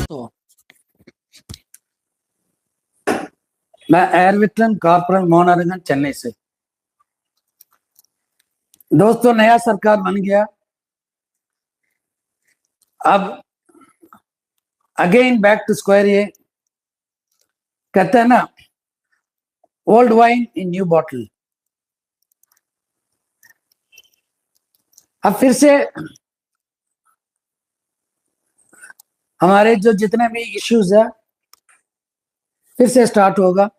तो मैं air veteran corporal Mohan Argan Chennai से। दोस्तों, नया सरकार बन गया। अब अगेन बैक टू स्क्वायर। ये कहते हैं ना, old wine in new bottle. अब फिर से हमारे जो जितने भी इश्यूज है फिर से स्टार्ट होगा।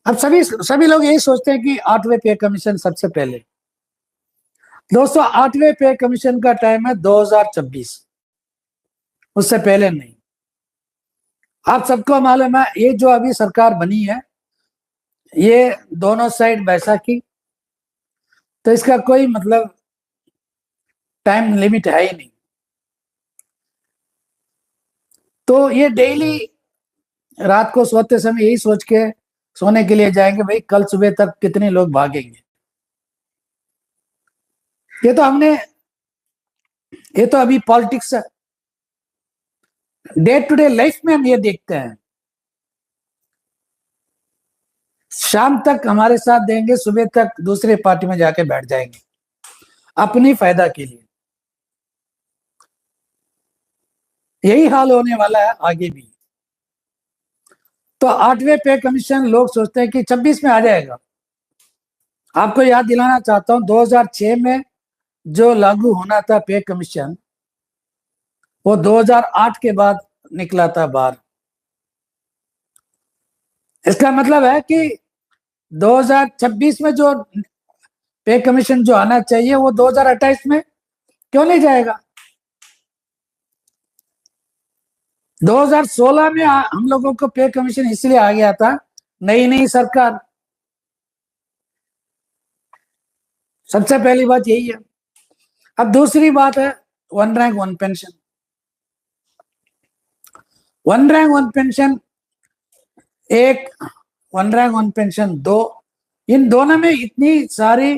अब सभी लोग यही सोचते हैं कि 8वें पे कमीशन सबसे पहले। दोस्तों, 8वें पे कमीशन का टाइम है 2026, उससे पहले नहीं। आप सबको मालूम है, ये जो अभी सरकार बनी है ये दोनों साइड बैसाखी, तो इसका कोई मतलब टाइम लिमिट है ही नहीं। तो ये डेली रात को सोते समय यही सोच के सोने के लिए जाएंगे, भाई कल सुबह तक कितने लोग भागेंगे। ये तो अभी पॉलिटिक्स है। डे टू डे लाइफ में हम ये देखते हैं, शाम तक हमारे साथ देंगे, सुबह तक दूसरे पार्टी में जाके बैठ जाएंगे अपनी फायदा के लिए। यही हाल होने वाला है आगे भी। तो 8वें पे कमीशन लोग सोचते हैं कि 26 में आ जाएगा। आपको याद दिलाना चाहता हूं, 2006 में जो लागू होना था पे कमीशन, वो 2008 के बाद निकला था बाहर। इसका मतलब है कि 2026 में जो पे कमीशन जो आना चाहिए वो 2028 में क्यों नहीं जाएगा। 2016 में हम लोगों को पे कमीशन इसलिए आ गया था, नई सरकार। सबसे पहली बात यही है। अब दूसरी बात है one rank one pension. One rank one pension एक, वन रैंक वन पेंशन दो, इन दोनों में इतनी सारी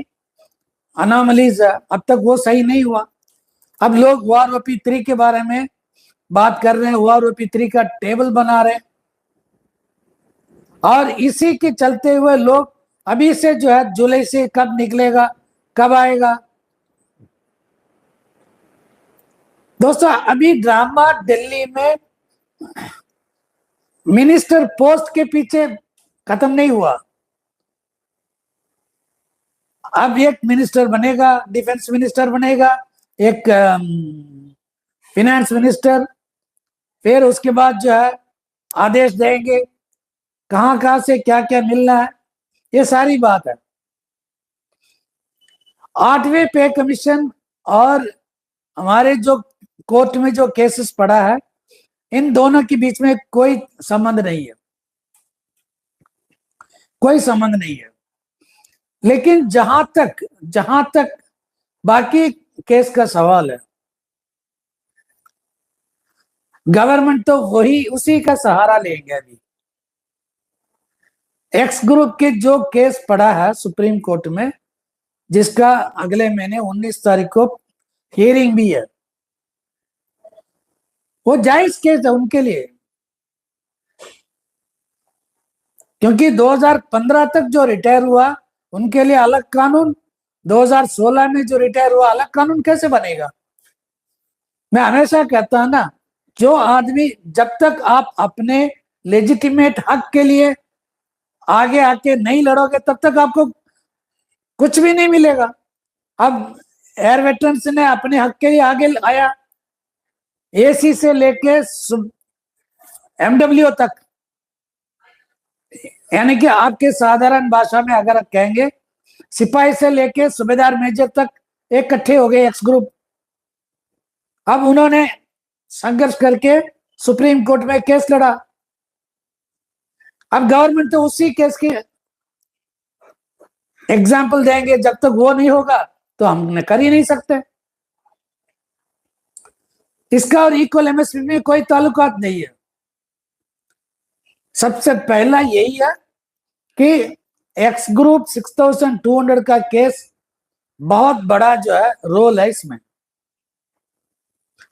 अनोमलीज है, अब तक वो सही नहीं हुआ। अब लोग वार OP3 के बारे में बात कर रहे हैं, वार OP3 का टेबल बना रहे हैं, और इसी के चलते हुए लोग अभी से जो है जुलाई से कब निकलेगा, कब आएगा। दोस्तों, अभी ड्रामा दिल्ली में मिनिस्टर पोस्ट के पीछे खत्म नहीं हुआ। अब एक मिनिस्टर बनेगा, डिफेंस मिनिस्टर बनेगा, एक फिनेंस मिनिस्टर, फिर उसके बाद जो है आदेश देंगे कहां से क्या क्या मिलना है। ये सारी बात है। 8वें पे कमीशन और हमारे जो कोर्ट में जो केसेस पड़ा है, इन दोनों के बीच में कोई संबंध नहीं है, कोई संबंध नहीं है। लेकिन जहां तक बाकी केस का सवाल है, गवर्नमेंट तो वही उसी का सहारा लेंगे। अभी एक्स ग्रुप के जो केस पड़ा है सुप्रीम कोर्ट में, जिसका अगले महीने 19 तारीख को हियरिंग भी है, वो जायज केस है उनके लिए। क्योंकि 2015 तक जो रिटायर हुआ उनके लिए अलग कानून, 2016 में जो रिटायर हुआ अलग कानून कैसे बनेगा। मैं हमेशा कहता हूं ना, जो आदमी, जब तक आप अपने लेजिटिमेट हक के लिए आगे आके नहीं लड़ोगे तब तक आपको कुछ भी नहीं मिलेगा। अब एयर वेटरन्स ने अपने हक के लिए आगे आया, AC से लेके MW तक, यानी कि आपके साधारण भाषा में अगर आप कहेंगे, सिपाही से लेके सूबेदार मेजर तक इकट्ठे हो गए एक्स ग्रुप। अब उन्होंने संघर्ष करके सुप्रीम कोर्ट में केस लड़ा। अब गवर्नमेंट तो उसी केस की एग्जाम्पल देंगे, जब तक वो नहीं होगा तो हम कर ही नहीं सकते। इसका और इक्वल MSP में कोई ताल्लुकात नहीं है। सबसे पहला यही है कि एक्स ग्रुप 6200 का केस बहुत बड़ा जो है रोल है इसमें।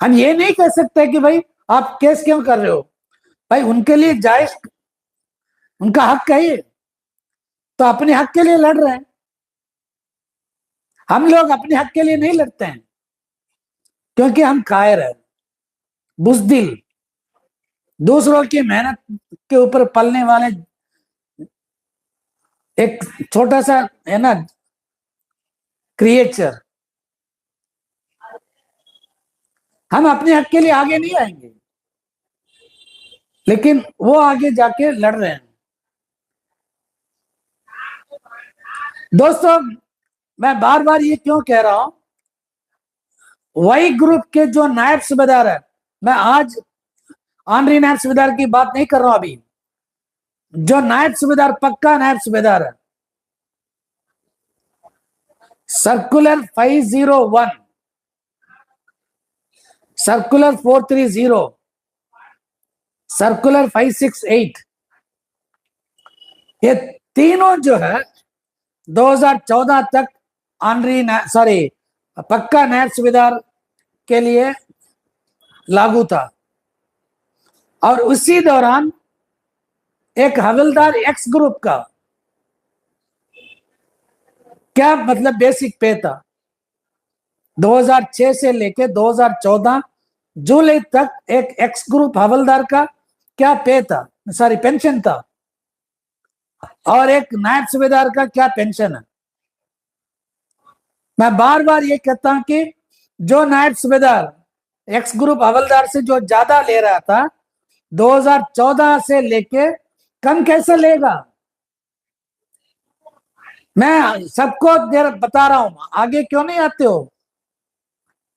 हम ये नहीं कह सकते कि भाई आप केस क्यों कर रहे हो, भाई उनके लिए जायज, उनका हक है ये, तो अपने हक के लिए लड़ रहे हैं। हम लोग अपने हक के लिए नहीं लड़ते हैं, क्योंकि हम कायर है, बुजदिल, दूसरों की मेहनत के ऊपर पलने वाले एक छोटा सा है ना क्रिएचर। हम अपने हक के लिए आगे नहीं आएंगे, लेकिन वो आगे जाके लड़ रहे हैं। दोस्तों, मैं बार बार ये क्यों कह रहा हूं, वही ग्रुप के जो नायब सूबेदार है, मैं आज ऑनरी नायब सूबेदार की बात नहीं कर रहा हूं, अभी जो नायब सूबेदार, पक्का नायब सूबेदार है, सर्कुलर 501, सर्कुलर 430, सर्कुलर 568, ये तीनों जो है 2014 तक ऑनरी सॉरी पक्का नायब सूबेदार के लिए लागू था। और उसी दौरान एक हवलदार एक्स ग्रुप का क्या मतलब बेसिक पे था, 2006 से लेके 2014 जुलाई तक एक एक्स ग्रुप हवलदार का क्या पे था, सॉरी पेंशन था, और एक नायब सूबेदार का क्या पेंशन है। मैं बार बार ये कहता हूं कि जो नायब सूबेदार एक्स ग्रुप हवलदार से जो ज्यादा ले रहा था 2014 से लेके कम कैसे लेगा। मैं सबको बता रहा हूं, आगे क्यों नहीं आते हो।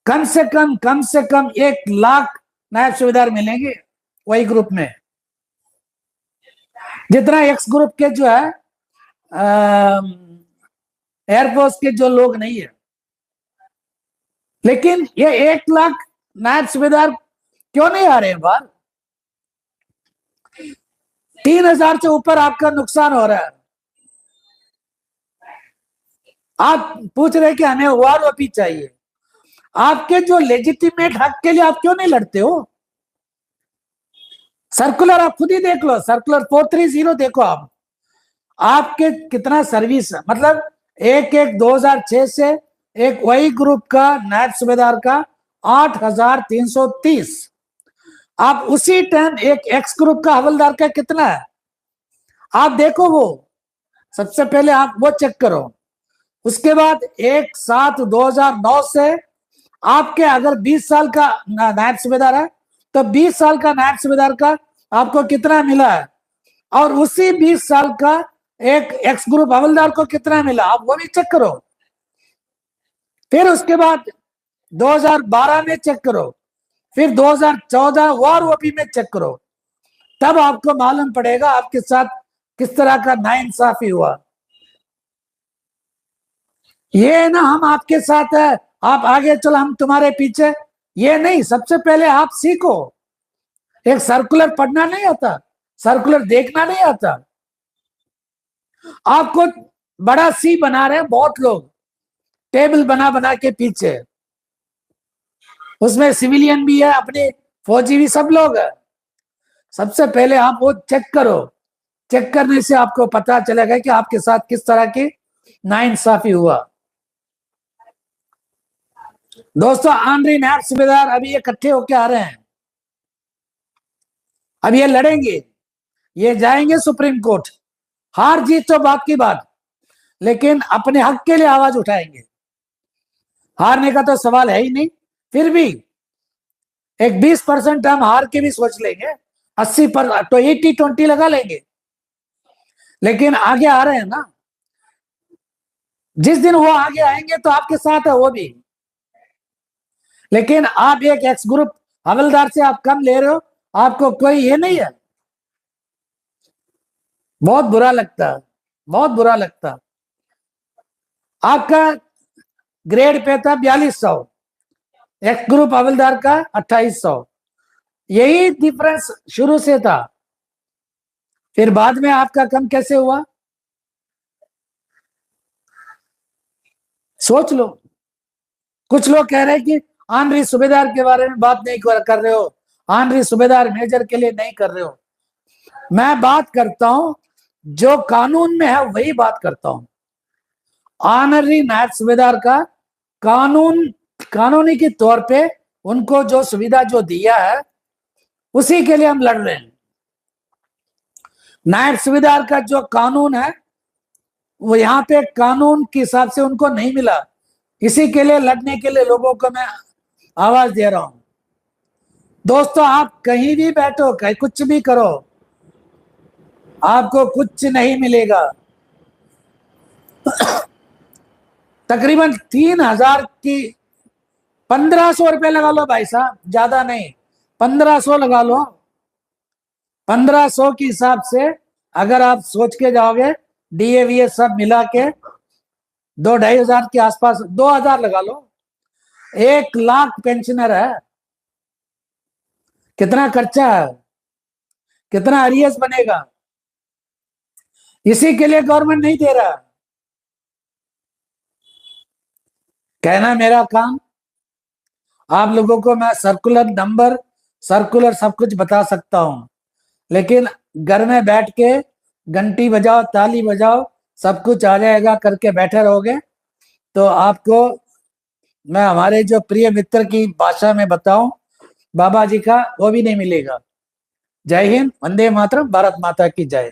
कम से कम 1 लाख नायब सूबेदार मिलेंगे वही ग्रुप में, जितना एक्स ग्रुप के जो है एयरफोर्स के जो लोग नहीं है। लेकिन ये 1 लाख नायब सूबेदार क्यों नहीं आ रहे हैं बाहर। 3,000 से ऊपर आपका नुकसान हो रहा है। आप पूछ रहे कि हमें ओआरओपी चाहिए, आपके जो लेजिटिमेट हक के लिए आप क्यों नहीं लड़ते हो। सर्कुलर आप खुद ही देख लो, सर्कुलर 430 देखो आप, आपके कितना सर्विस है, मतलब 1/1/2006 से एक वही ग्रुप का नायब सूबेदार का 8,330। आप उसी टाइम एक एक्स ग्रुप का हवलदार का कितना है आप देखो, वो सबसे पहले आप वो चेक करो। उसके बाद 1/7/2009 से आपके अगर 20 साल का नायब सूबेदार है तो 20 साल का नायब सूबेदार का आपको कितना मिला है, और उसी 20 साल का एक एक्स ग्रुप हवलदार को कितना मिला आप वो भी चेक करो। फिर उसके बाद 2012 में चेक करो, फिर 2014 ओआरओपी में चेक करो, तब आपको मालूम पड़ेगा आपके साथ किस तरह का नाइंसाफी हुआ। ये ना हम आपके साथ है, आप आगे चलो हम तुम्हारे पीछे, ये नहीं। सबसे पहले आप सीखो, एक सर्कुलर पढ़ना नहीं आता, सर्कुलर देखना नहीं आता। आपको बड़ा सी बना रहे हैं बहुत लोग, टेबल बना बना के पीछे, उसमें सिविलियन भी है, अपने फौजी भी, सब लोग है। सबसे पहले आप वो चेक करो, चेक करने से आपको पता चलेगा कि आपके साथ किस तरह की नाइंसाफी हुआ। दोस्तों, ऑनरी नायब सूबेदार अभी इकट्ठे होके आ रहे हैं, अब ये लड़ेंगे, ये जाएंगे सुप्रीम कोर्ट। हार जीत तो बात की बात, लेकिन अपने हक के लिए आवाज उठाएंगे। हारने का तो सवाल है ही नहीं। फिर भी एक 20% हम हार के भी सोच लेंगे, 80% तो 80-20 लगा लेंगे, लेकिन आगे आ रहे हैं ना। जिस दिन वो आगे आएंगे तो आपके साथ है वो भी। लेकिन आप एक एक्स ग्रुप हवलदार से आप कम ले रहे हो, आपको कोई ये नहीं है। बहुत बुरा लगता है, बहुत बुरा लगता। आपका ग्रेड पे था 4200, एक्स ग्रुप हवलदार का 2800, यही डिफरेंस शुरू से था। फिर बाद में आपका कम कैसे हुआ, सोच लो। कुछ लोग कह रहे हैं कि ऑनरी सूबेदार के बारे में बात नहीं कर रहे हो, ऑनरी सूबेदार मेजर के लिए नहीं कर रहे हो। मैं बात करता हूं जो कानून में है वही बात करता हूं। ऑनरी नायब सूबेदार का कानूनी के तौर पे उनको जो सुविधा जो दिया है उसी के लिए हम लड़ रहे हैं। नायब सूबेदार का जो कानून है वो यहाँ पे कानून के हिसाब से उनको नहीं मिला, इसी के लिए लड़ने के लिए लोगों को मैं आवाज दे रहा हूं। दोस्तों, आप कहीं भी बैठो, कहीं कुछ भी करो, आपको कुछ नहीं मिलेगा। तकरीबन 3,000 की 1,500 रुपए लगा लो भाई साहब, ज्यादा नहीं, 1,500 लगा लो। 1,500 के हिसाब से अगर आप सोच के जाओगे डीएवीए सब मिला के 2-2,500 के आसपास, 2,000 लगा लो, 1,00,000 पेंशनर है, कितना खर्चा है, कितना अरियस बनेगा, इसी के लिए गवर्नमेंट नहीं दे रहा। कहना मेरा काम, आप लोगों को मैं सर्कुलर नंबर, सर्कुलर सब कुछ बता सकता हूं, लेकिन घर में बैठ के घंटी बजाओ, ताली बजाओ, सब कुछ आ जाएगा करके बैठे रहोगे तो आपको मैं हमारे जो प्रिय मित्र की भाषा में बताऊं, बाबा जी का, वो भी नहीं मिलेगा। जय हिंद, वंदे मातरम, भारत माता की जय।